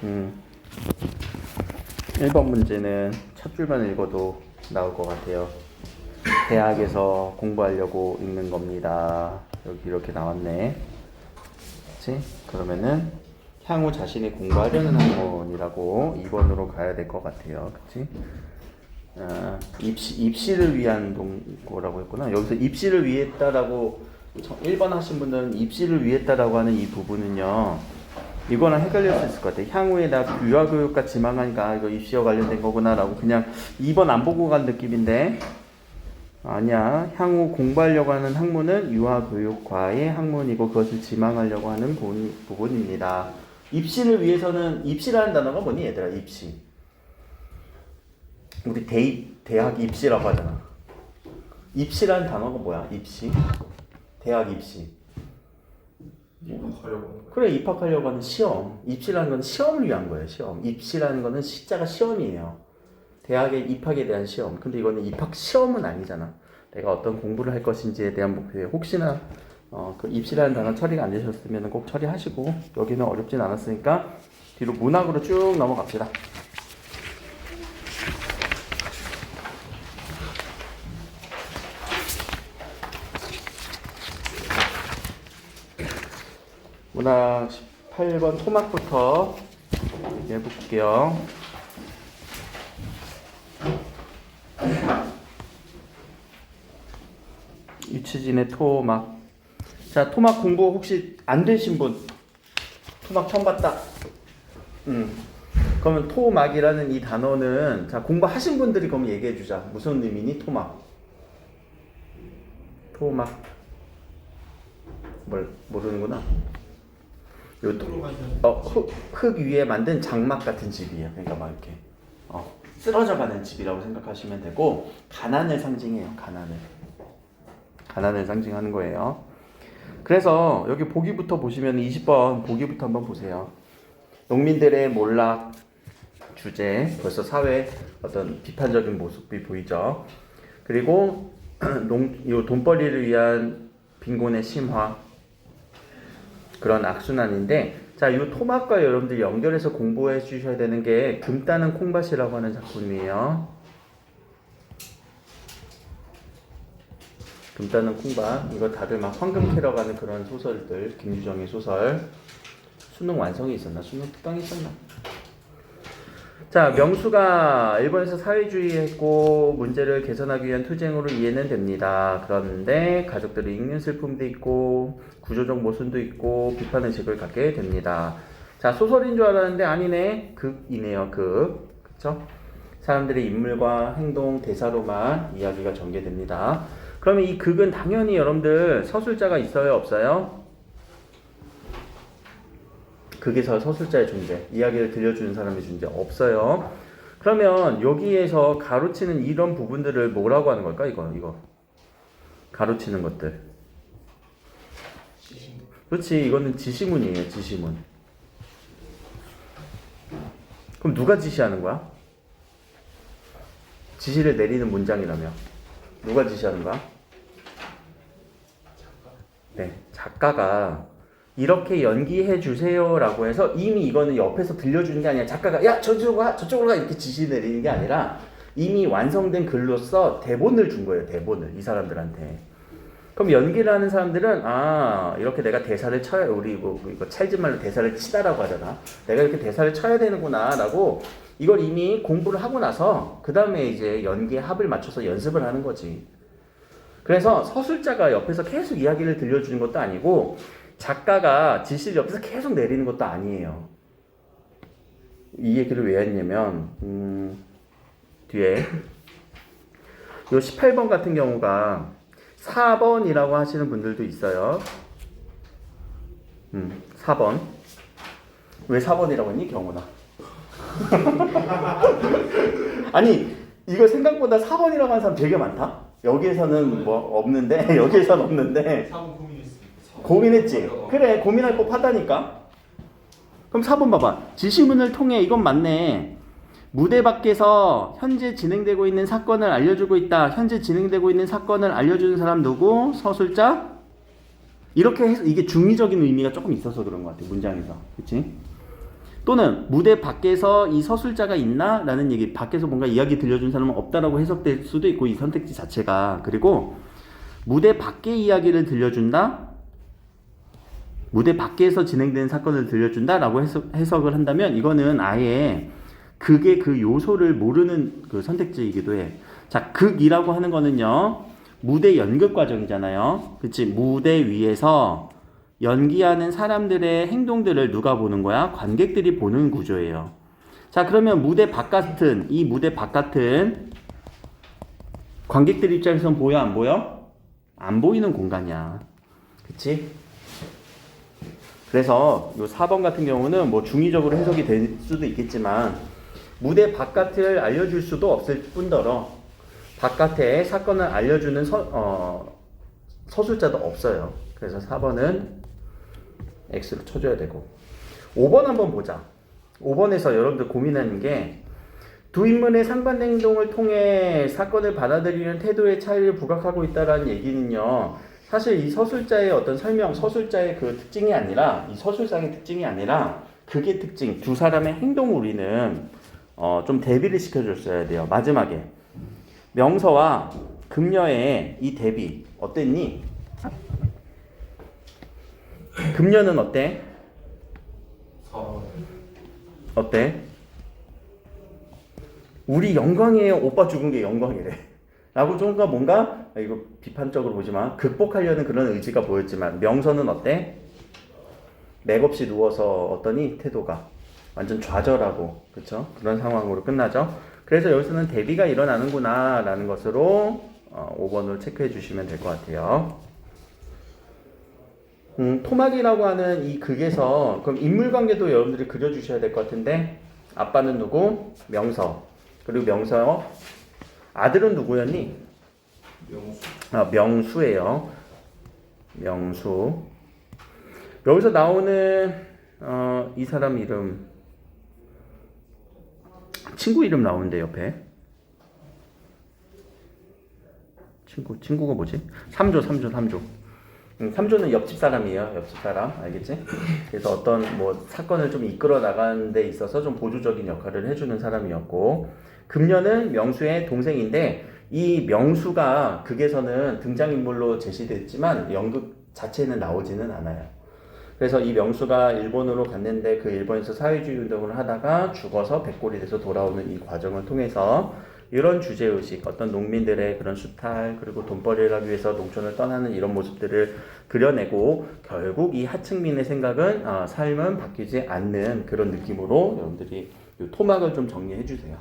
음, 1번 문제는 첫 줄만 읽어도 나올 것 같아요. 대학에서 공부하려고 읽는 겁니다. 여기 이렇게 나왔네. 그치? 그러면은 향후 자신이 공부하려는 학문이라고 2번으로 가야 될 것 같아요. 그치? 입시를 위한 동거라고 했구나. 여기서 입시를 위했다라고 1번 하신 분들은 입시를 위했다라고 하는 이 부분은요, 이거랑 헷갈릴 수 있을 것 같아요. 향후에 나 유아교육과 지망하니까 이거 입시와 관련된 거구나 라고 그냥 2번 안 보고 간 느낌인데, 아니야. 향후 공부하려고 하는 학문은 유아교육과의 학문이고 그것을 지망하려고 하는 부분입니다. 입시를 위해서는, 입시라는 단어가 뭐니 얘들아? 입시, 우리 대학 입시라고 하잖아. 입시라는 단어가 뭐야? 입시, 대학 입시. 그래, 입학하려고 하는 시험. 입시라는 건 시험을 위한 거예요. 시험. 입시라는 거는 시자가 시험이에요. 대학에 입학에 대한 시험. 근데 이거는 입학 시험은 아니잖아. 내가 어떤 공부를 할 것인지에 대한 목표예요. 혹시나 그 입시라는 단어 처리가 안 되셨으면 꼭 처리하시고, 여기는 어렵진 않았으니까 뒤로 문학으로 쭉 넘어갑시다. 문학 18번 토막부터 해볼게요. 유치진의 토막. 자, 토막 공부 혹시 안 되신 분, 토막 처음 봤다. 그러면 토막이라는 이 단어는, 자, 공부하신 분들이 그럼 얘기해 주자. 무슨 의미니? 토막. 토막. 모르는구나. 흙 위에 만든 장막 같은 집이에요. 그러니까 막 이렇게 쓰러져가는 집이라고 생각하시면 되고, 가난을 상징해요. 가난을 상징하는 거예요. 그래서 여기 보기부터 보시면 20번 보기부터 한번 보세요. 농민들의 몰락 주제, 벌써 사회 어떤 비판적인 모습이 보이죠. 그리고 이 돈벌이를 위한 빈곤의 심화, 그런 악순환인데, 자, 이 토막과 여러분들 연결해서 공부해 주셔야 되는 게 금 따는 콩밭이라고 하는 작품이에요. 금 따는 콩밭. 이거 다들 막 황금 캐러 가는 그런 소설들, 김유정의 소설. 수능 완성이 있었나? 수능 특강이 있었나? 자, 명수가 일본에서 사회주의 했고 문제를 개선하기 위한 투쟁으로 이해는 됩니다. 그런데 가족들이 읽는 슬픔도 있고 구조적 모순도 있고 비판의식을 갖게 됩니다. 자, 소설인 줄 알았는데 아니네. 극이네요. 극. 그쵸? 사람들의 인물과 행동, 대사로만 이야기가 전개됩니다. 그러면 이 극은 당연히 여러분들 서술자가 있어요? 없어요? 극에서 서술자의 존재, 이야기를 들려주는 사람의 존재 없어요. 그러면 여기에서 가로치는 이런 부분들을 뭐라고 하는 걸까? 이거 가로치는 것들. 그렇지, 이거는 지시문이에요. 지시문. 그럼 누가 지시하는 거야? 지시를 내리는 문장이라며 누가 지시하는 거야? 네, 작가가 이렇게 연기해 주세요 라고 해서 이미 이거는 옆에서 들려주는 게 아니라 작가가 야 저쪽으로 가 이렇게 지시 내리는 게 아니라 이미 완성된 글로써 대본을 준 거예요. 대본을 이 사람들한테. 그럼 연기를 하는 사람들은 이렇게 내가 대사를 쳐야, 우리 이거 찰진 말로 대사를 치다라고 하잖아. 내가 이렇게 대사를 쳐야 되는구나 라고 이걸 이미 공부를 하고 나서 그 다음에 이제 연기의 합을 맞춰서 연습을 하는 거지. 그래서 서술자가 옆에서 계속 이야기를 들려주는 것도 아니고 작가가 지시를 옆에서 계속 내리는 것도 아니에요. 이 얘기를 왜 했냐면 뒤에 요 18번 같은 경우가 4번이라고 하시는 분들도 있어요. 4번. 왜 4번이라고 했니? 경훈아. 아니, 이거 생각보다 4번이라고 하는 사람 되게 많다. 여기에서는 뭐 없는데 여기에서는 없는데 4번 고민했지? 그래, 고민할 법하다니까. 그럼 4번 봐봐. 지시문을 통해 이건 맞네. 무대 밖에서 현재 진행되고 있는 사건을 알려주고 있다. 현재 진행되고 있는 사건을 알려주는 사람 누구? 서술자? 이렇게 해서 이게 중의적인 의미가 조금 있어서 그런 것 같아. 문장에서. 그치? 또는 무대 밖에서 이 서술자가 있나? 라는 얘기, 밖에서 뭔가 이야기 들려준 사람은 없다라고 해석될 수도 있고, 이 선택지 자체가. 그리고 무대 밖의 이야기를 들려준다? 무대 밖에서 진행되는 사건을 들려준다라고 해석을 한다면 이거는 아예 극의 그 요소를 모르는 그 선택지이기도 해. 자, 극이라고 하는 거는요, 무대 연극 과정이잖아요. 그치? 무대 위에서 연기하는 사람들의 행동들을 누가 보는 거야? 관객들이 보는 구조예요. 자, 그러면 무대 바깥은, 이 무대 바깥은 관객들 입장에서는 보여, 안 보여? 안 보이는 공간이야. 그치? 그래서 요 4번 같은 경우는 뭐 중의적으로 해석이 될 수도 있겠지만 무대 바깥을 알려줄 수도 없을 뿐더러 바깥에 사건을 알려주는 서술자도 없어요. 그래서 4번은 X로 쳐줘야 되고 5번 한번 보자. 5번에서 여러분들 고민하는 게 두 인물의 상반 행동을 통해 사건을 받아들이는 태도의 차이를 부각하고 있다는 얘기는요. 사실 이 서술자의 어떤 설명, 서술자의 그 특징이 아니라 이 서술상의 특징이 아니라 그게 특징, 두 사람의 행동을 우리는 좀 대비를 시켜줬어야 돼요. 마지막에 명서와 금녀의 이 대비 어땠니? 금녀는 어때? 어때? 우리 영광이에요. 오빠 죽은 게 영광이래. 라고 좀 뭔가 이거 비판적으로 보지만 극복하려는 그런 의지가 보였지만 명서는 어때? 맥없이 누워서 어떠니? 태도가 완전 좌절하고 그쵸? 그런 상황으로 끝나죠. 그래서 여기서는 대비가 일어나는구나 라는 것으로 5번을 체크해 주시면 될 것 같아요. 토막이라고 하는 이 극에서 그럼 인물관계도 여러분들이 그려주셔야 될 것 같은데 아빠는 누구? 명서. 그리고 명서 아들은 누구였니? 명수예요. 명수. 여기서 나오는 이 사람 이름 친구 이름 나오는데 옆에 친구가 뭐지? 삼조. 삼조는 옆집 사람이에요. 옆집 사람 알겠지? 그래서 어떤 뭐 사건을 좀 이끌어 나가는 데 있어서 좀 보조적인 역할을 해주는 사람이었고 금녀는 명수의 동생인데 이 명수가 극에서는 등장인물로 제시됐지만 연극 자체는 나오지는 않아요. 그래서 이 명수가 일본으로 갔는데 그 일본에서 사회주의 운동을 하다가 죽어서 백골이 돼서 돌아오는 이 과정을 통해서 이런 주제의식, 어떤 농민들의 그런 수탈, 그리고 돈벌이를 하기 위해서 농촌을 떠나는 이런 모습들을 그려내고 결국 이 하층민의 생각은 삶은 바뀌지 않는 그런 느낌으로 여러분들이 이 토막을 좀 정리해 주세요.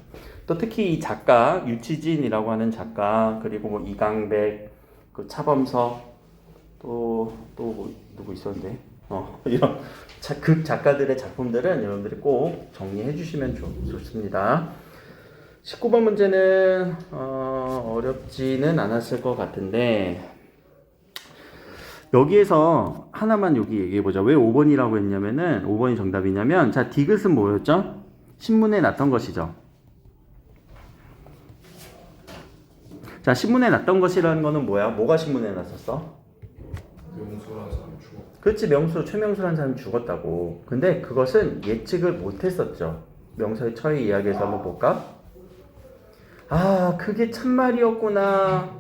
또 특히 이 작가 유치진이라고 하는 작가 그리고 뭐 이강백, 그 차범석 뭐 누구 있었는데 이런 극 작가들의 작품들은 여러분들이 꼭 정리해 주시면 좋습니다. 19번 문제는 어렵지는 않았을 것 같은데 여기에서 하나만 여기 얘기해보자. 왜 5번이라고 했냐면은 5번이 정답이냐면 자 디귿은 뭐였죠? 신문에 났던 것이죠. 자 신문에 났던 것이라는 거는 뭐야? 뭐가 신문에 났었어? 명수라는 사람이 죽었다. 그렇지 최명수라는 사람이 죽었다고. 근데 그것은 예측을 못했었죠. 명서의 처의 이야기에서 한번 볼까? 그게 참말이었구나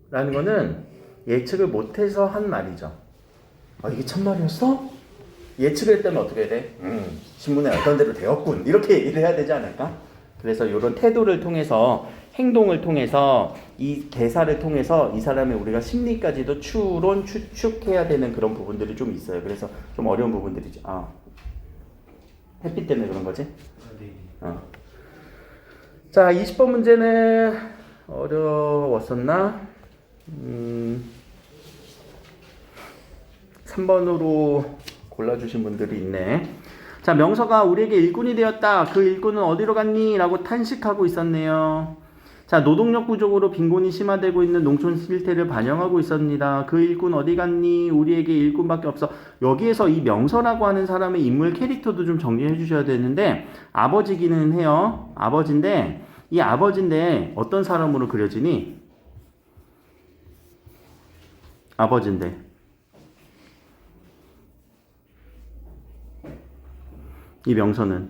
라는 거는 예측을 못해서 한 말이죠. 이게 참말이었어? 예측을 했다면 어떻게 해야 돼? 신문에 어떤 대로 되었군 이렇게 얘기를 해야 되지 않을까? 그래서 이런 태도를 통해서 행동을 통해서 이 대사를 통해서 이 사람의 우리가 심리까지도 추측해야 되는 그런 부분들이 좀 있어요. 그래서 좀 어려운 부분들이죠. 햇빛 때문에 그런 거지? 네. 자, 20번 문제는 어려웠었나? 3번으로 골라주신 분들이 있네. 자, 명서가 우리에게 일꾼이 되었다. 그 일꾼은 어디로 갔니? 라고 탄식하고 있었네요. 자, 노동력 부족으로 빈곤이 심화되고 있는 농촌 실태를 반영하고 있습니다. 그 일꾼 어디 갔니? 우리에게 일꾼밖에 없어. 여기에서 이 명서라고 하는 사람의 인물 캐릭터도 좀 정리해 주셔야 되는데 아버지기는 해요. 아버지인데 이 아버지인데 어떤 사람으로 그려지니? 아버지인데 이 명서는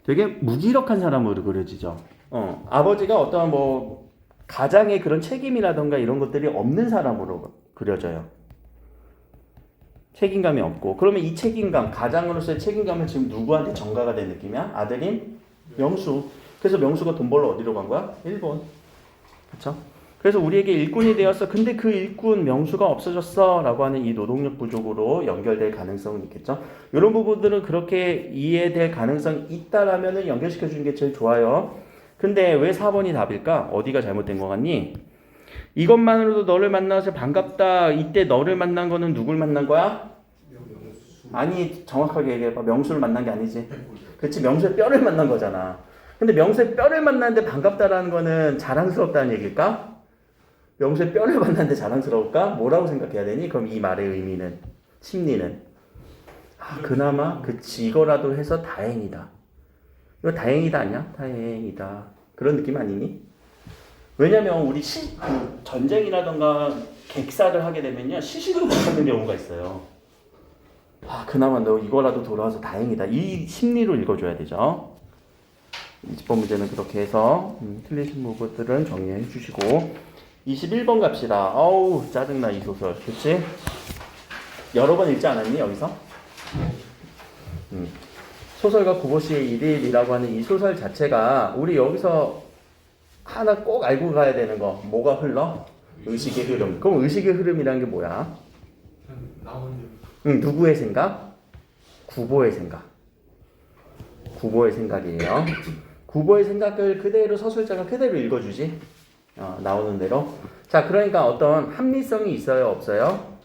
되게 무기력한 사람으로 그려지죠. 아버지가 어떤 뭐 가장의 그런 책임이라던가 이런 것들이 없는 사람으로 그려져요. 책임감이 없고. 그러면 이 책임감, 가장으로서의 책임감은 지금 누구한테 전가가 된 느낌이야? 아들인 명수. 그래서 명수가 돈 벌러 어디로 간 거야? 일본. 그렇죠? 그래서 우리에게 일꾼이 되었어. 근데 그 일꾼 명수가 없어졌어 라고 하는 이 노동력 부족으로 연결될 가능성은 있겠죠. 이런 부분들은 그렇게 이해될 가능성이 있다라면 연결시켜 주는 게 제일 좋아요. 근데 왜 4번이 답일까? 어디가 잘못된 거 같니? 이것만으로도 너를 만나서 반갑다. 이때 너를 만난 거는 누굴 만난 거야? 명수. 아니, 정확하게 얘기해봐. 명수를 만난 게 아니지. 그치, 명수의 뼈를 만난 거잖아. 근데 명수의 뼈를 만났는데 반갑다라는 거는 자랑스럽다는 얘기일까? 명수의 뼈를 만났는데 자랑스러울까? 뭐라고 생각해야 되니? 그럼 이 말의 의미는, 심리는, 그나마 그치, 이거라도 해서 다행이다. 이거 다행이다 아니야? 다행이다. 그런 느낌 아니니? 왜냐면 우리 그 전쟁이라던가 객사를 하게 되면요, 시신으로 못 찾는 경우가 있어요. 그나마 너 이거라도 돌아와서 다행이다. 이 심리로 읽어줘야 되죠. 20번 문제는 그렇게 해서 틀리신 부분들은 정리해 주시고 21번 갑시다. 어우 짜증나 이 소설. 그치? 여러 번 읽지 않았니 여기서? 소설가 구보시의 1일이라고 하는 이 소설 자체가 우리 여기서 하나 꼭 알고 가야 되는 거 뭐가 흘러? 의식의 흐름. 그럼 의식의 흐름이라는 게 뭐야? 나오는 누구의 생각? 구보의 생각. 구보의 생각이에요. 구보의 생각을 그대로 서술자가 그대로 읽어주지. 나오는 대로. 자, 그러니까 어떤 합리성이 있어요, 없어요?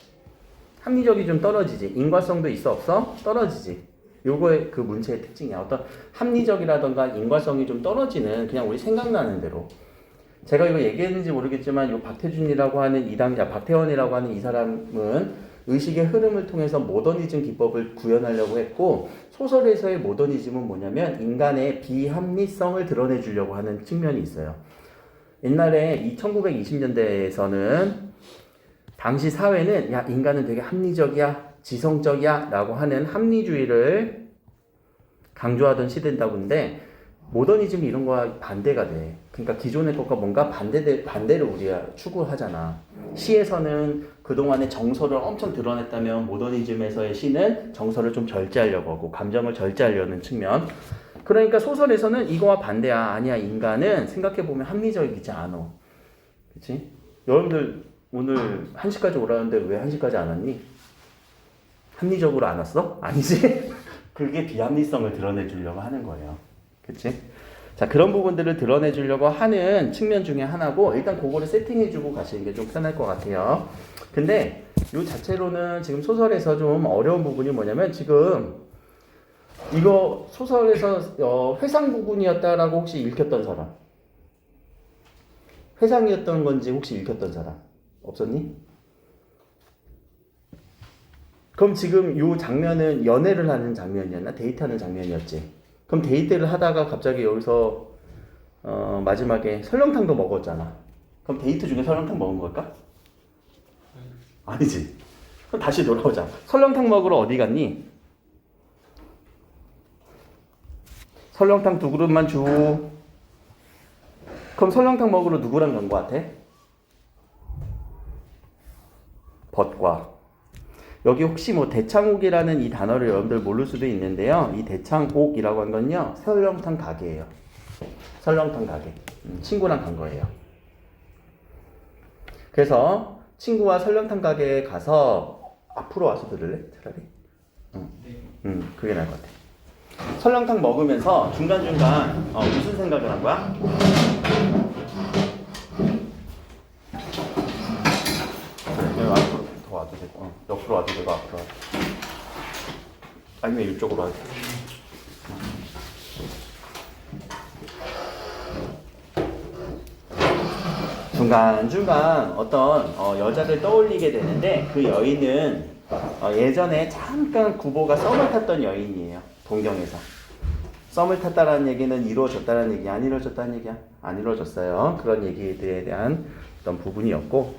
합리적이 좀 떨어지지. 인과성도 있어, 없어? 떨어지지. 요거의 그 문체의 특징이야. 어떤 합리적이라던가 인과성이 좀 떨어지는 그냥 우리 생각나는 대로. 제가 이거 얘기했는지 모르겠지만 요 박태준이라고 하는 이 당자, 박태원이라고 하는 이 사람은 의식의 흐름을 통해서 모더니즘 기법을 구현하려고 했고 소설에서의 모더니즘은 뭐냐면 인간의 비합리성을 드러내 주려고 하는 측면이 있어요. 옛날에 이 1920년대에서는 당시 사회는 야 인간은 되게 합리적이야 지성적이야 라고 하는 합리주의를 강조하던 시대다 본데 모더니즘이 이런 거와 반대가 돼. 그러니까 기존의 것과 뭔가 반대를 우리가 추구하잖아. 시에서는 그동안의 정서를 엄청 드러냈다면 모더니즘에서의 시는 정서를 좀 절제하려고 하고 감정을 절제하려는 측면. 그러니까 소설에서는 이거와 반대야. 아니야 인간은 생각해보면 합리적이지 않아. 그치? 여러분들 오늘 1시까지 오라는데 왜 1시까지 안 왔니? 합리적으로 안 왔어? 아니지? 그게 비합리성을 드러내 주려고 하는 거예요. 그치? 자, 그런 부분들을 드러내 주려고 하는 측면 중에 하나고, 일단 그거를 세팅해 주고 가시는 게 좀 편할 것 같아요. 근데, 요 자체로는 지금 소설에서 좀 어려운 부분이 뭐냐면, 지금, 이거 소설에서 회상 부분이었다라고 혹시 읽혔던 사람? 회상이었던 건지 혹시 읽혔던 사람? 없었니? 그럼 지금 요 장면은 연애를 하는 장면이었나? 데이트하는 장면이었지? 그럼 데이트를 하다가 갑자기 여기서 마지막에 설렁탕도 먹었잖아. 그럼 데이트 중에 설렁탕 먹은 걸까? 아니지. 그럼 다시 돌아오자. 설렁탕 먹으러 어디 갔니? 설렁탕 2그릇만 줘. 그럼 설렁탕 먹으러 누구랑 간 거 같아? 벗과. 여기 혹시 뭐 대창옥이라는 이 단어를 여러분들 모를 수도 있는데요. 이 대창옥이라고 한 건요. 설렁탕 가게예요. 설렁탕 가게. 친구랑 간 거예요. 그래서 친구와 설렁탕 가게에 가서 앞으로 와서 들을래? 차라리? 그게 나을 것 같아. 설렁탕 먹으면서 중간중간 무슨 생각을 한 거야? 그래, 앞으로 더 와도 되고, 옆으로 와도 되고, 앞으로 와도 되고. 아니면 이쪽으로 와도 되고. 중간중간 어떤 여자를 떠올리게 되는데 그 여인은 예전에 잠깐 구보가 썸을 탔던 여인이에요. 동경에서. 썸을 탔다라는 얘기는 이루어졌다라는 얘기야? 안 이루어졌다는 얘기야? 안 이루어졌어요. 그런 얘기들에 대한 어떤 부분이었고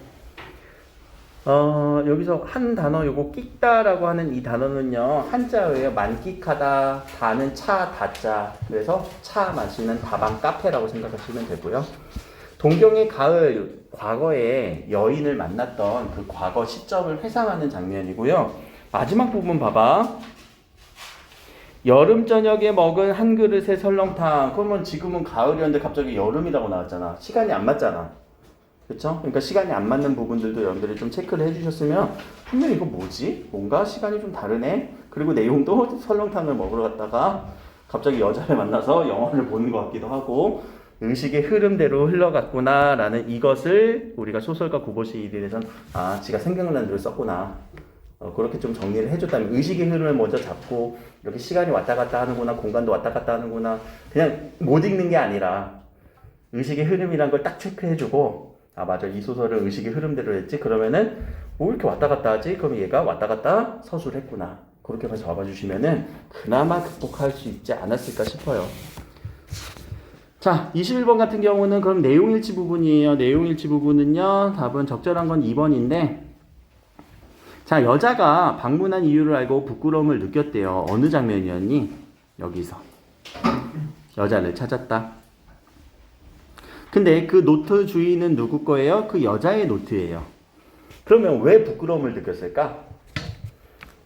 여기서 한 단어 요거 끽다라고 하는 이 단어는요 한자예요. 만끽하다, 다는 차, 다자. 그래서 차 마시는 다방 카페라고 생각하시면 되고요. 동경의 가을, 과거에 여인을 만났던 그 과거 시점을 회상하는 장면이고요. 마지막 부분 봐봐. 여름 저녁에 먹은 한 그릇의 설렁탕. 그러면 지금은 가을이었는데 갑자기 여름이라고 나왔잖아. 시간이 안 맞잖아. 그쵸? 그러니까 시간이 안 맞는 부분들도 여러분들이 좀 체크를 해주셨으면 분명히 이거 뭐지? 뭔가 시간이 좀 다르네? 그리고 내용도 설렁탕을 먹으러 갔다가 갑자기 여자를 만나서 영화를 보는 것 같기도 하고 의식의 흐름대로 흘러갔구나 라는 이것을 우리가 소설가 구보시 1일에선 아 지가 생각나는 대로 썼구나 그렇게 좀 정리를 해줬다면 의식의 흐름을 먼저 잡고 이렇게 시간이 왔다 갔다 하는구나 공간도 왔다 갔다 하는구나 그냥 못 읽는 게 아니라 의식의 흐름이란 걸 딱 체크해주고 아 맞아 이 소설은 의식의 흐름대로 했지 그러면은 뭐 이렇게 왔다 갔다 하지 그럼 얘가 왔다 갔다 서술을 했구나 그렇게 잡아주시면은 그나마 극복할 수 있지 않았을까 싶어요. 자 21번 같은 경우는 그럼 내용일치 부분이에요. 내용일치 부분은요 답은 적절한 건 2번인데 자 여자가 방문한 이유를 알고 부끄러움을 느꼈대요. 어느 장면이었니? 여기서 여자를 찾았다. 근데 그 노트 주인은 누구 거예요? 그 여자의 노트예요. 그러면 왜 부끄러움을 느꼈을까?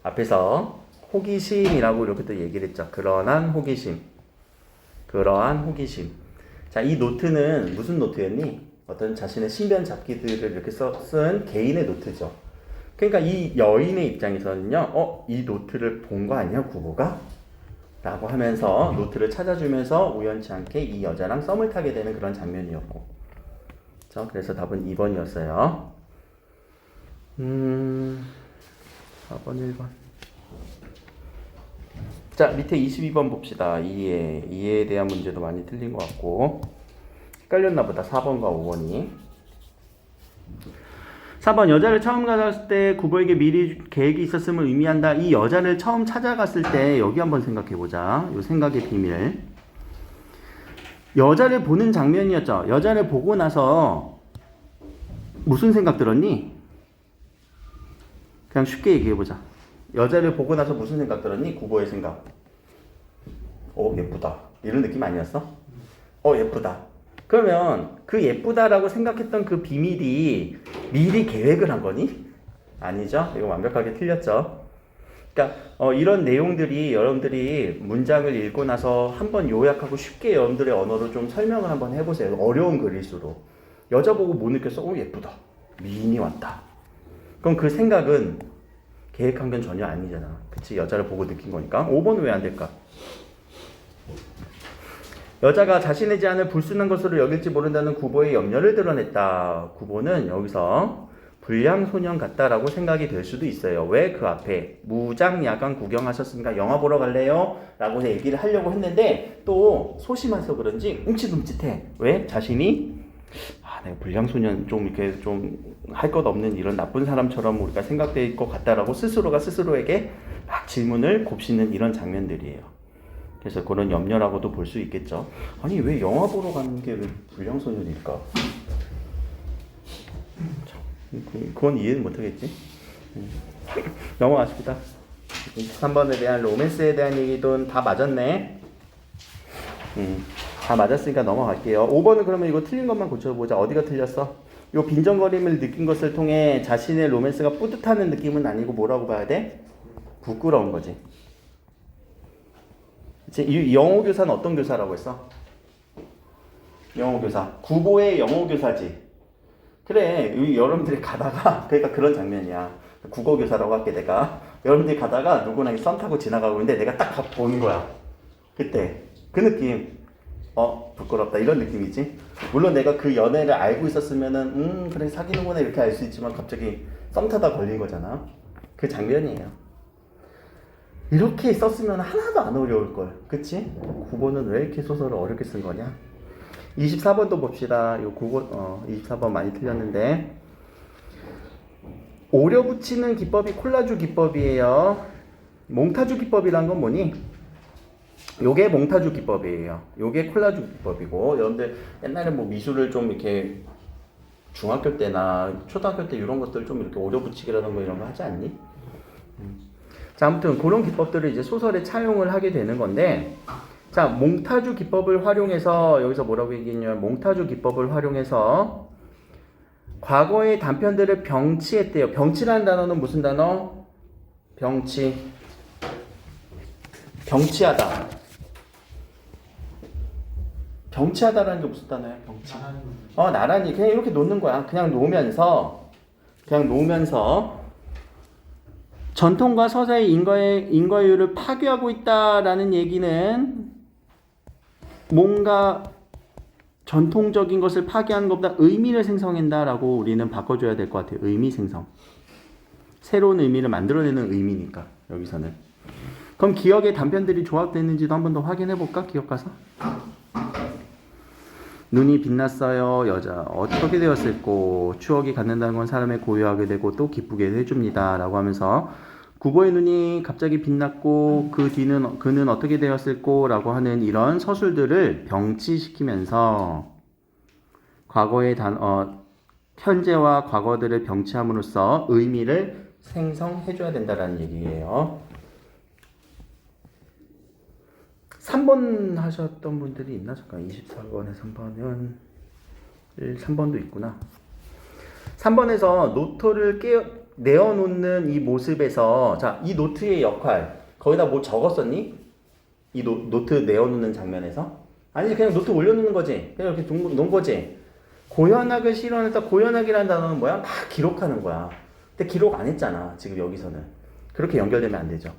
앞에서 호기심이라고 이렇게 또 얘기를 했죠. 그러한 호기심. 그러한 호기심. 자, 이 노트는 무슨 노트였니? 어떤 자신의 신변 잡기들을 이렇게 쓴 개인의 노트죠. 그러니까 이 여인의 입장에서는요, 이 노트를 본 거 아니야, 구보가? 라고 하면서 노트를 찾아주면서 우연치 않게 이 여자랑 썸을 타게 되는 그런 장면이었고 그래서 답은 2번이었어요. 4번, 1번. 자, 밑에 22번 봅시다. 이해에 대한 문제도 많이 틀린 것 같고 헷갈렸나 보다. 4번과 5번이. 4번 여자를 처음 찾았을 때 구보에게 미리 계획이 있었음을 의미한다. 이 여자를 처음 찾아갔을 때 여기 한번 생각해보자. 요 생각의 비밀. 여자를 보는 장면이었죠. 여자를 보고 나서 무슨 생각 들었니? 그냥 쉽게 얘기해보자. 여자를 보고 나서 무슨 생각 들었니? 구보의 생각. 예쁘다. 이런 느낌 아니었어? 예쁘다. 그러면 그 예쁘다라고 생각했던 그 비밀이 미리 계획을 한 거니? 아니죠? 이거 완벽하게 틀렸죠? 그러니까 이런 내용들이 여러분들이 문장을 읽고 나서 한번 요약하고 쉽게 여러분들의 언어로 좀 설명을 한번 해보세요. 어려운 글일수록. 여자 보고 뭐 느꼈어? 예쁘다. 미인이 왔다. 그럼 그 생각은 계획한 건 전혀 아니잖아. 그치? 여자를 보고 느낀 거니까. 5번은 왜 안 될까? 여자가 자신의 제안을 불순한 것으로 여길지 모른다는 구보의 염려를 드러냈다. 구보는 여기서 불량소년 같다라고 생각이 될 수도 있어요. 왜 그 앞에 무장야간 구경하셨습니까? 영화 보러 갈래요? 라고 얘기를 하려고 했는데 또 소심해서 그런지 움찔움찔해. 왜? 자신이 내가 불량소년 좀 이렇게 좀 할 것 없는 이런 나쁜 사람처럼 우리가 생각될 것 같다라고 스스로가 스스로에게 막 질문을 곱씹는 이런 장면들이에요. 그래서 그런 염려라고도 볼 수 있겠죠. 아니 왜 영화 보러 가는 게 왜 불량소년일까? 그건 이해는 못하겠지. 넘어가십니다. 3번에 대한 로맨스에 대한 얘기도 다 맞았네. 다 맞았으니까 넘어갈게요. 5번은 그러면 이거 틀린 것만 고쳐보자. 어디가 틀렸어? 요 빈정거림을 느낀 것을 통해 자신의 로맨스가 뿌듯하는 느낌은 아니고 뭐라고 봐야 돼? 부끄러운 거지. 이 영어 교사는 어떤 교사라고 했어? 영어 교사. 구보의 영어 교사지. 그래, 여러분들이 가다가, 그러니까 그런 장면이야. 국어 교사라고 할게, 내가. 여러분들이 가다가 누구나 썸 타고 지나가고 있는데 내가 딱 보는 거야. 그때. 그 느낌. 부끄럽다. 이런 느낌이지. 물론 내가 그 연애를 알고 있었으면은, 그래, 사귀는구나. 이렇게 알 수 있지만 갑자기 썸 타다 걸린 거잖아. 그 장면이에요. 이렇게 썼으면 하나도 안 어려울걸. 그치? 국어는 왜 이렇게 소설을 어렵게 쓴 거냐? 24번도 봅시다. 요 국어, 24번 많이 틀렸는데. 오려 붙이는 기법이 콜라주 기법이에요. 몽타주 기법이란 건 뭐니? 요게 몽타주 기법이에요. 요게 콜라주 기법이고, 여러분들 옛날에 뭐 미술을 좀 이렇게 중학교 때나 초등학교 때 이런 것들 좀 이렇게 오려 붙이기라든가 이런 거 하지 않니? 자, 아무튼 그런 기법들을 이제 소설에 차용을 하게 되는 건데, 자, 몽타주 기법을 활용해서 여기서 뭐라고 얘기했냐면 몽타주 기법을 활용해서 과거의 단편들을 병치했대요. 병치라는 단어는 무슨 단어? 병치하다. 병치하다라는 게 무슨 단어야? 병치. 나란히 그냥 이렇게 놓는 거야. 그냥 놓으면서 전통과 서사의 인과율을 파괴하고 있다라는 얘기는 뭔가 전통적인 것을 파괴하는 것보다 의미를 생성한다라고 우리는 바꿔줘야 될 것 같아요. 의미 생성. 새로운 의미를 만들어내는 의미니까 여기서는. 그럼 기억의 단편들이 조합됐는지도 한 번 더 확인해 볼까? 기억 가서. 눈이 빛났어요. 여자. 어떻게 되었을꼬? 추억이 갖는다는 건 사람을 고요하게 되고 또 기쁘게 해줍니다. 라고 하면서 국어의 눈이 갑자기 빛났고 그 뒤는 그는 어떻게 되었을꼬? 라고 하는 이런 서술들을 병치시키면서 과거의 현재와 과거들을 병치함으로써 의미를 생성해줘야 된다는 얘기예요. 3번 하셨던 분들이 있나? 잠깐 24번에 3번은 3번도 있구나. 3번에서 노트를 내어놓는 이 모습에서 자, 이 노트의 역할 거기다 뭐 적었었니? 이 노트 내어놓는 장면에서? 아니지 그냥 노트 올려놓는 거지. 그냥 이렇게 놓은 거지. 고현학을 실현해서 고현학이라는 단어는 뭐야? 막 기록하는 거야. 근데 기록 안 했잖아. 지금 여기서는. 그렇게 연결되면 안 되죠.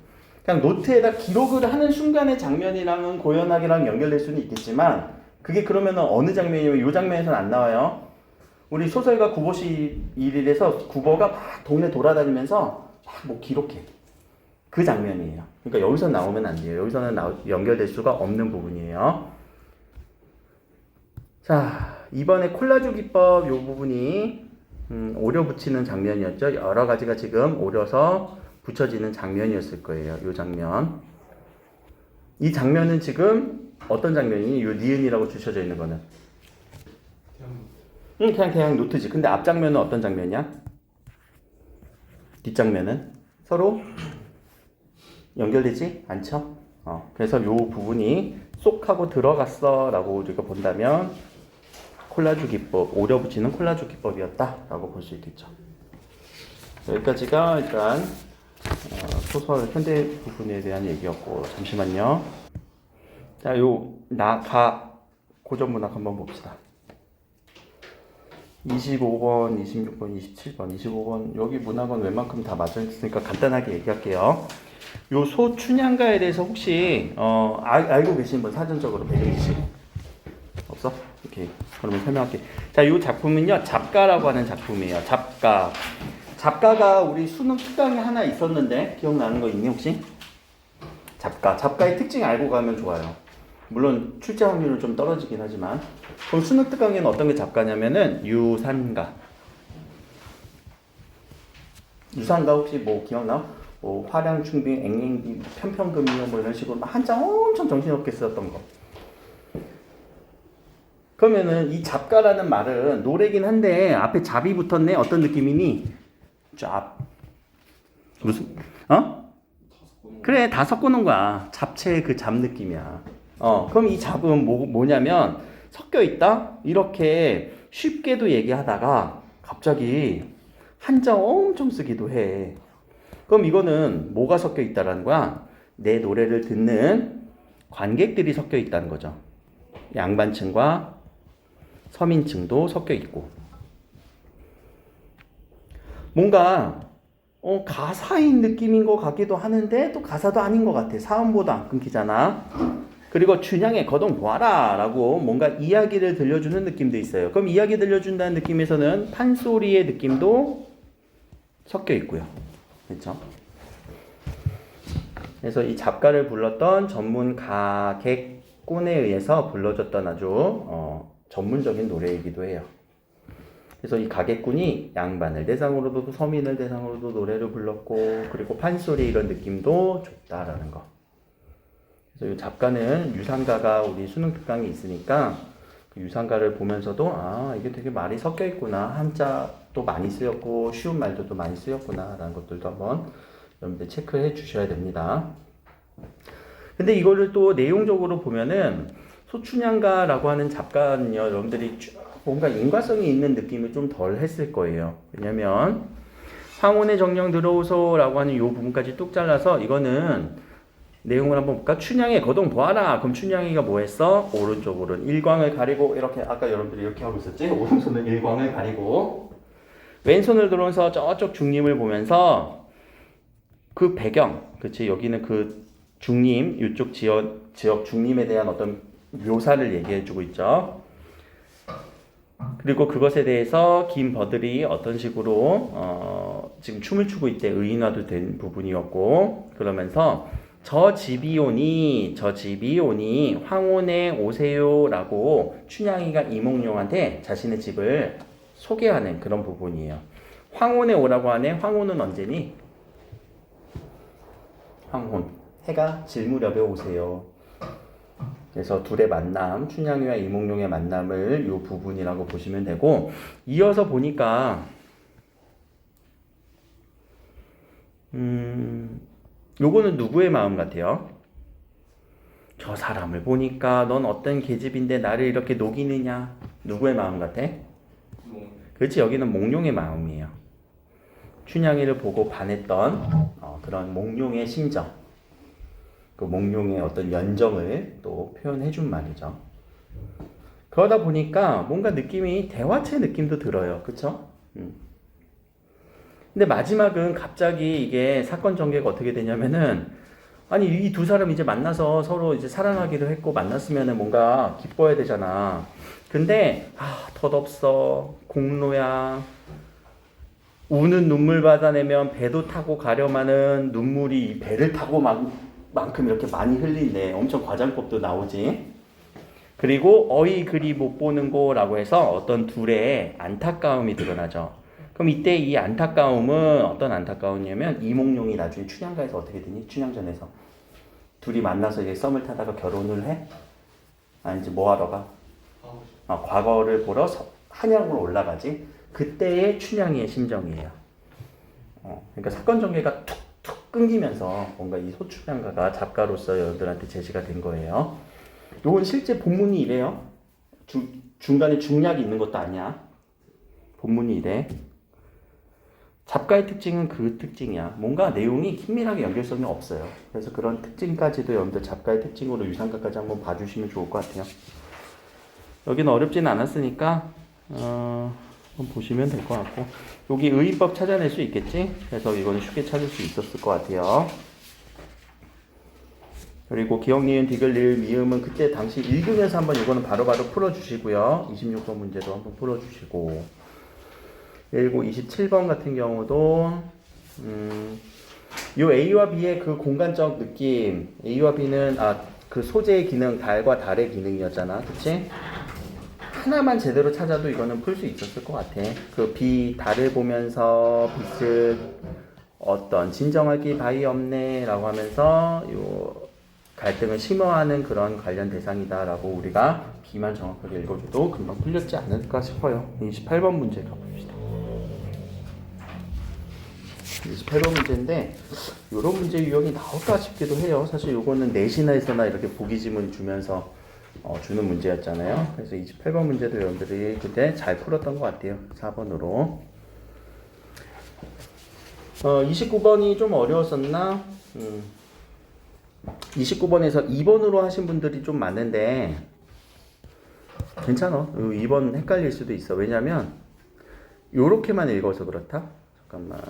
그냥 노트에다 기록을 하는 순간의 장면이랑은 고현학이랑 연결될 수는 있겠지만 그게 그러면은 어느 장면이면 이 장면에서는 안 나와요. 우리 소설가 구보시 일일에서 구보가 막 동네 돌아다니면서 막 뭐 기록해. 그 장면이에요. 그러니까 여기서 나오면 안 돼요. 여기서는 연결될 수가 없는 부분이에요. 자, 이번에 콜라주 기법 이 부분이 오려 붙이는 장면이었죠. 여러 가지가 지금 오려서 붙여지는 장면이었을 거예요. 이 장면. 이 장면은 지금 어떤 장면이니? 이 니은이라고 주셔져 있는 거는. 그냥 노트지. 근데 앞 장면은 어떤 장면이야? 뒷장면은 서로 연결되지 않죠? 그래서 이 부분이 쏙 하고 들어갔어 라고 우리가 본다면 콜라주 기법, 오려 붙이는 콜라주 기법이었다 라고 볼 수 있겠죠. 여기까지가 일단 소설 현대 부분에 대한 얘기였고, 잠시만요. 자, 고전 문학 한번 봅시다. 25번, 26번, 27번, 25번 여기 문학은 웬만큼 다 맞아 있으니까 간단하게 얘기할게요. 요 소춘향가에 대해서 혹시 알고 계신 분 사전적으로 배경지 없어? 오케이. 그러면 설명할게. 자, 요 작품은요 잡가라고 하는 작품이에요. 잡가가 우리 수능 특강에 하나 있었는데 기억나는 거 있니 혹시? 잡가의 특징 알고 가면 좋아요. 물론 출제 확률은 좀 떨어지긴 하지만 그럼 수능 특강에는 어떤 게 잡가냐면은 유산가 혹시 뭐 기억나? 뭐 화량충비, 앵앵비, 편편금이요 뭐 이런 식으로 한자 엄청 정신없게 썼던 거. 그러면은 이 잡가라는 말은 노래긴 한데 앞에 잡이 붙었네. 어떤 느낌이니? 무슨 그래 다 섞어놓은 거야. 잡채의 그 잡 느낌이야. 그럼 이 잡은 뭐냐면 섞여 있다 이렇게 쉽게도 얘기하다가 갑자기 한자 엄청 쓰기도 해. 그럼 이거는 뭐가 섞여 있다라는 거야? 내 노래를 듣는 관객들이 섞여 있다는 거죠. 양반층과 서민층도 섞여 있고 뭔가 가사인 느낌인 것 같기도 하는데 또 가사도 아닌 것 같아. 사음보도 안 끊기잖아. 그리고 춘향의 거동 보아라 라고 뭔가 이야기를 들려주는 느낌도 있어요. 그럼 이야기 들려준다는 느낌에서는 판소리의 느낌도 섞여 있고요. 그렇죠? 그래서 이 잡가를 불렀던 전문 가객꾼에 의해서 불러줬던 아주 전문적인 노래이기도 해요. 그래서 이 가객꾼이 양반을 대상으로도 서민을 대상으로도 노래를 불렀고 그리고 판소리 이런 느낌도 줬다라는 거. 그래서 이 잡가는 유산가가 우리 수능 특강에 있으니까 그 유상가를 보면서도 아 이게 되게 말이 섞여 있구나, 한자도 많이 쓰였고 쉬운 말들도 많이 쓰였구나 라는 것들도 한번 여러분들 체크해 주셔야 됩니다. 근데 이거를 또 내용적으로 보면은 소춘향가라고 하는 작가는요, 여러분들이 쭉 뭔가 인과성이 있는 느낌을 좀 덜 했을 거예요. 왜냐면 황혼의 정령 들어오소라고 하는 이 부분까지 뚝 잘라서 이거는 내용을 한번 볼까? 춘향의 거동 보아라. 그럼 춘향이가 뭐 했어? 오른쪽으로는 일광을 가리고 이렇게 아까 여러분들이 이렇게 하고 있었지? 오른손은 일광을 가리고 왼손을 들어서 저쪽 중림을 보면서 그 배경, 그치? 여기는 그 중림, 이쪽 지역 중림에 대한 어떤 묘사를 얘기해주고 있죠. 그리고 그것에 대해서 김버들이 어떤 식으로 지금 춤을 추고 있대 의인화도 된 부분이었고, 그러면서 저 집이 오니 황혼에 오세요라고 춘향이가 이몽룡한테 자신의 집을 소개하는 그런 부분이에요. 황혼에 오라고 하네. 황혼은 언제니? 황혼, 해가 질 무렵에 오세요. 그래서 둘의 만남, 춘향이와 이몽룡의 만남을 이 부분이라고 보시면 되고, 이어서 보니까 요거는 누구의 마음 같아요? 저 사람을 보니까 넌 어떤 계집인데 나를 이렇게 녹이느냐? 누구의 마음 같아? 그렇지, 여기는 몽룡의 마음이에요. 춘향이를 보고 반했던 그런 몽룡의 심정, 그 몽룡의 어떤 연정을 또 표현해 준 말이죠. 그러다 보니까 뭔가 느낌이 대화체 느낌도 들어요. 그쵸? 근데 마지막은 갑자기 이게 사건 전개가 어떻게 되냐면은, 아니 이 두 사람 이제 만나서 서로 이제 사랑하기로 했고 만났으면은 뭔가 기뻐야 되잖아. 근데 덧없어, 공로야, 우는 눈물 받아내면 배도 타고 가려마는 눈물이 이 배를 타고 만큼 이렇게 많이 흘린대. 엄청 과장법도 나오지. 그리고 어이 그리 못 보는 거라고 해서 어떤 둘의 안타까움이 드러나죠. 그럼 이때 이 안타까움은 어떤 안타까움이냐면, 이몽룡이 나중에 춘향가에서 어떻게 되니? 춘향전에서 둘이 만나서 이제 썸을 타다가 결혼을 해? 아니 이제 뭐 하러 가? 과거를 보러 한양으로 올라가지. 그때의 춘향이의 심정이에요. 그러니까 사건 전개가 툭툭 끊기면서 뭔가 이 소춘향가가 작가로서 여러분들한테 제시가 된 거예요. 요건 실제 본문이 이래요. 중간에 중략이 있는 것도 아니야. 본문이 이래. 잡가의 특징은 그 특징이야. 뭔가 내용이 긴밀하게 연결성이 없어요. 그래서 그런 특징까지도 여러분들 잡가의 특징으로 유상가까지 한번 봐주시면 좋을 것 같아요. 여기는 어렵진 않았으니까 한번 보시면 될 것 같고, 여기 의의법 찾아낼 수 있겠지? 그래서 이거는 쉽게 찾을 수 있었을 것 같아요. 그리고 기억, 니은, 디귿, 리을, 미음은 그때 당시 읽으면서 한번 이거는 바로바로 풀어주시고요. 26번 문제도 한번 풀어주시고, 그리고 27번 같은 경우도 요 A와 B의 그 공간적 느낌, A와 B는 그 소재의 기능, 달과 달의 기능이었잖아, 그치? 하나만 제대로 찾아도 이거는 풀 수 있었을 것 같아. 그 B, 달을 보면서 빛을 어떤 진정할 게 바위 없네 라고 하면서 요 갈등을 심어하는 그런 관련 대상이다 라고 우리가 B만 정확하게 읽어줘도 금방 풀렸지 않을까 싶어요. 28번 문제 가봅시다. 28번 문제인데 이런 문제 유형이 나올까 싶기도 해요. 사실 요거는 내신에서나 이렇게 보기 지문 주면서 주는 문제였잖아요. 그래서 28번 문제도 여러분들이 그때 잘 풀었던 것 같아요. 4번으로. 29번이 좀 어려웠었나? 29번에서 2번으로 하신 분들이 좀 많은데 괜찮아. 2번 헷갈릴 수도 있어. 왜냐면 요렇게만 읽어서 그렇다. 잠깐만.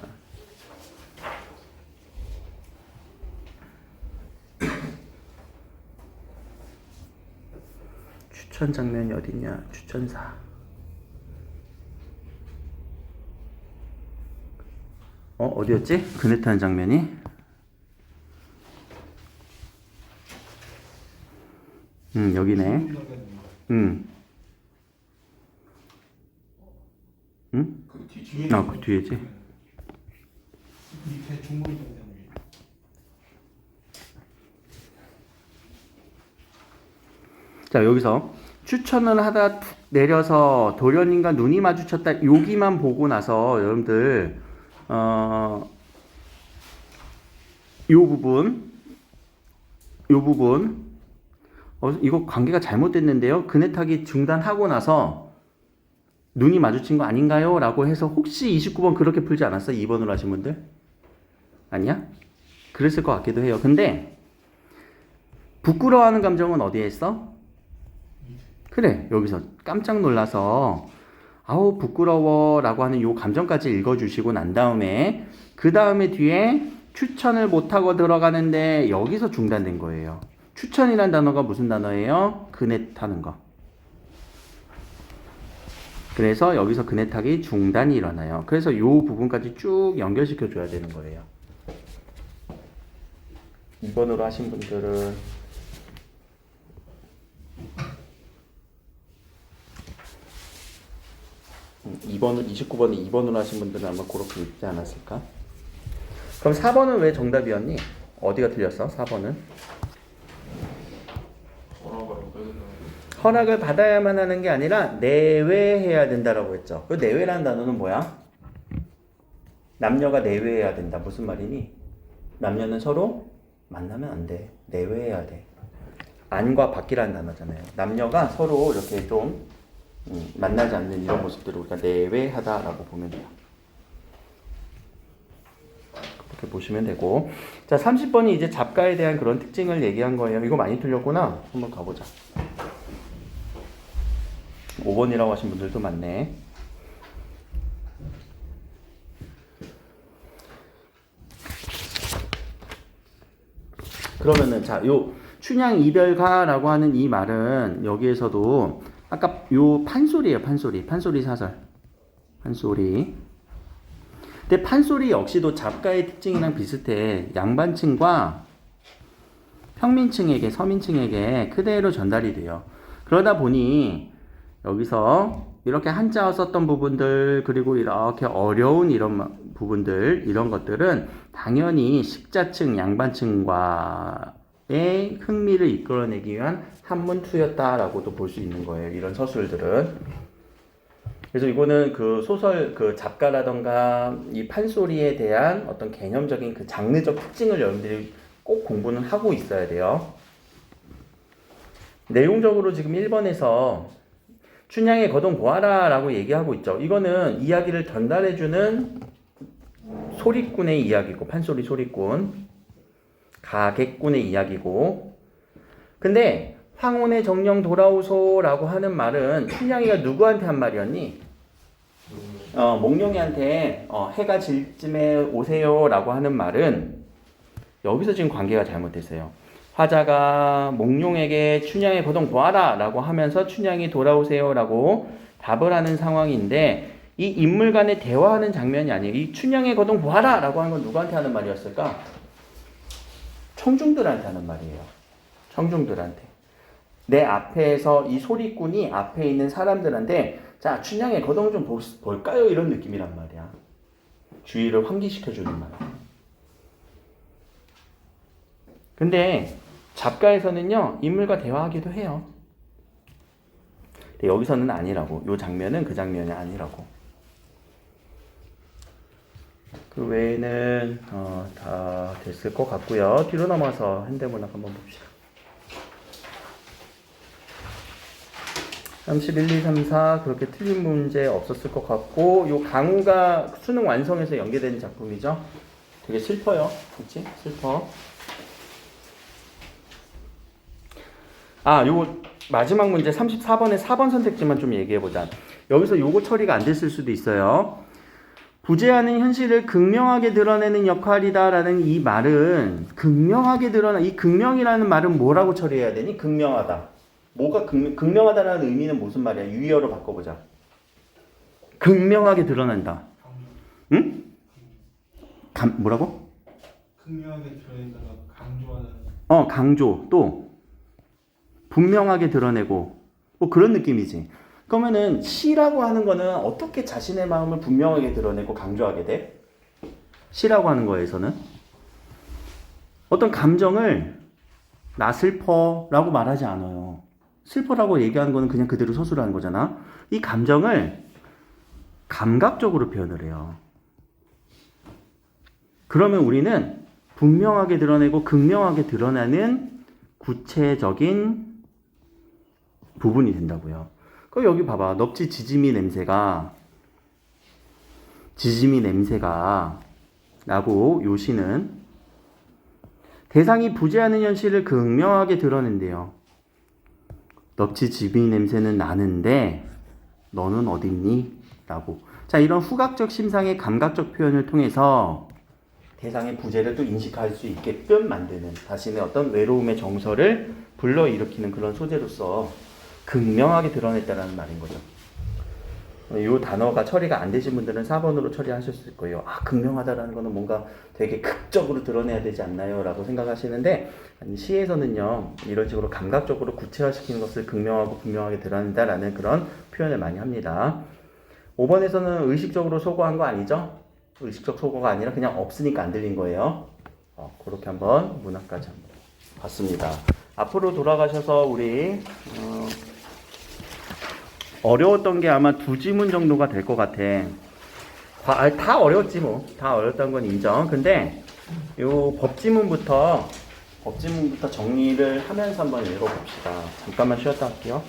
추천 장면이 어딨냐? 추천사. 어디였지? 그네 타는 장면이? 여기네. 응? 그 뒤에. 그 뒤에지. 밑에 중문 장면. 자, 여기서 추천을 하다 툭 내려서 도련님과 눈이 마주쳤다. 여기만 보고 나서 여러분들 요 부분 이거 관계가 잘못됐는데요. 그네탁이 중단하고 나서 눈이 마주친 거 아닌가요? 라고 해서 혹시 29번 그렇게 풀지 않았어? 2번으로 하신 분들? 아니야? 그랬을 것 같기도 해요. 근데 부끄러워하는 감정은 어디에 있어? 그래, 여기서 깜짝 놀라서 아우 부끄러워 라고 하는 요 감정까지 읽어주시고 난 다음에 그 다음에 뒤에 추천을 못하고 들어가는데 여기서 중단된 거예요. 추천이란 단어가 무슨 단어예요? 그네 타는 거. 그래서 여기서 그네 타기 중단이 일어나요. 그래서 요 부분까지 쭉 연결시켜 줘야 되는 거예요. 2번으로 하신 분들은 29번에 2번으로 하신 분들은 아마 그렇게 읽지 않았을까? 그럼 4번은 왜 정답이었니? 어디가 틀렸어? 4번은? 허락을 받아야만 하는 게 아니라 내외해야 된다라고 했죠. 그 내외라는 단어는 뭐야? 남녀가 내외해야 된다. 무슨 말이니? 남녀는 서로 만나면 안 돼. 내외해야 돼. 안과 밖이라는 단어잖아요. 남녀가 서로 이렇게 좀 만나지 않는 이런 모습들을 우리가 내외하다라고 보면 돼요. 그렇게 보시면 되고. 자, 30번이 이제 잡가에 대한 그런 특징을 얘기한 거예요. 이거 많이 틀렸구나. 한번 가보자. 5번이라고 하신 분들도 많네. 그러면은 자, 요 춘향 이별가라고 하는 이 말은 여기에서도 아까 요 판소리예요. 판소리 사설. 판소리. 근데 판소리 역시도 잡가의 특징이랑 비슷해. 양반층과 평민층에게, 서민층에게 그대로 전달이 돼요. 그러다 보니 여기서 이렇게 한자어 썼던 부분들, 그리고 이렇게 어려운 이런 부분들, 이런 것들은 당연히 식자층, 양반층과의 흥미를 이끌어내기 위한 한문투였다라고도 볼 수 있는 거예요. 이런 서술들은. 그래서 이거는 그 소설, 그 작가라던가 이 판소리에 대한 어떤 개념적인 그 장르적 특징을 여러분들이 꼭 공부는 하고 있어야 돼요. 내용적으로 지금 1번에서 춘향의 거동 보아라 라고 얘기하고 있죠. 이거는 이야기를 전달해주는 소리꾼의 이야기고, 판소리 소리꾼, 가객꾼의 이야기고. 근데 황혼의 정령 돌아오소 라고 하는 말은 춘향이가 누구한테 한 말이었니? 몽룡이한테 해가 질 쯤에 오세요 라고 하는 말은 여기서 지금 관계가 잘못됐어요. 화자가 몽룡에게 춘향의 거동 보아라 라고 하면서 춘향이 돌아오세요 라고 답을 하는 상황인데, 이 인물 간의 대화하는 장면이 아니에요. 이 춘향의 거동 보아라 라고 하는 건 누구한테 하는 말이었을까? 청중들한테 하는 말이에요. 청중들한테. 내 앞에서 이 소리꾼이 앞에 있는 사람들한테 자, 춘향의 거동 좀 볼까요? 이런 느낌이란 말이야. 주의를 환기시켜주는 말. 근데 잡가에서는요, 인물과 대화하기도 해요. 근데 여기서는 아니라고. 요 장면은 그 장면이 아니라고. 그 외에는 다 됐을 것 같고요. 뒤로 넘어서 현대문학 한번 봅시다. 31, 2, 3, 4 그렇게 틀린 문제 없었을 것 같고, 요 강우가 수능 완성에서 연계되는 작품이죠. 되게 슬퍼요. 그치? 슬퍼. 요거 마지막 문제 34번에 4번 선택지만 좀 얘기해보자. 여기서 요거 처리가 안 됐을 수도 있어요. 부재하는 현실을 극명하게 드러내는 역할이다라는 이 말은 극명하게 이 극명이라는 말은 뭐라고 처리해야 되니? 극명하다. 뭐가 극명하다라는 의미는 무슨 말이야? 유의어로 바꿔보자. 극명하게 드러난다. 응? 뭐라고? 극명하게 드러낸다가 강조하는. 강조. 또 분명하게 드러내고 뭐 그런 느낌이지. 그러면은 시라고 하는 거는 어떻게 자신의 마음을 분명하게 드러내고 강조하게 돼? 시라고 하는 거에서는 어떤 감정을 나 슬퍼라고 말하지 않아요. 슬퍼라고 얘기하는 거는 그냥 그대로 서술하는 거잖아. 이 감정을 감각적으로 표현을 해요. 그러면 우리는 분명하게 드러내고 극명하게 드러나는 구체적인 부분이 된다고요. 그 여기 봐봐. 넙지 지짐이 냄새가 라고 요 시는 대상이 부재하는 현실을 극명하게 드러낸대요. 넙지 지짐이 냄새는 나는데 너는 어딨니? 라고. 자, 이런 후각적 심상의 감각적 표현을 통해서 대상의 부재를 또 인식할 수 있게끔 만드는 자신의 어떤 외로움의 정서를 불러일으키는 그런 소재로서 극명하게 드러냈다라는 말인 거죠. 이 단어가 처리가 안 되신 분들은 4번으로 처리하셨을 거예요. 아, 극명하다라는 거는 뭔가 되게 극적으로 드러내야 되지 않나요? 라고 생각하시는데 아니, 시에서는요 이런 식으로 감각적으로 구체화시키는 것을 극명하고 분명하게 드러낸다라는 그런 표현을 많이 합니다. 5번에서는 의식적으로 소거한 거 아니죠? 의식적 소거가 아니라 그냥 없으니까 안 들린 거예요. 그렇게 한번 문학까지 한번 봤습니다. 앞으로 돌아가셔서 우리 어려웠던 게 아마 두 지문 정도가 될 것 같아. 다 어려웠지 뭐. 다 어렵다는 건 인정. 근데 요 법지문부터 정리를 하면서 한번 읽어봅시다. 잠깐만 쉬었다 할게요.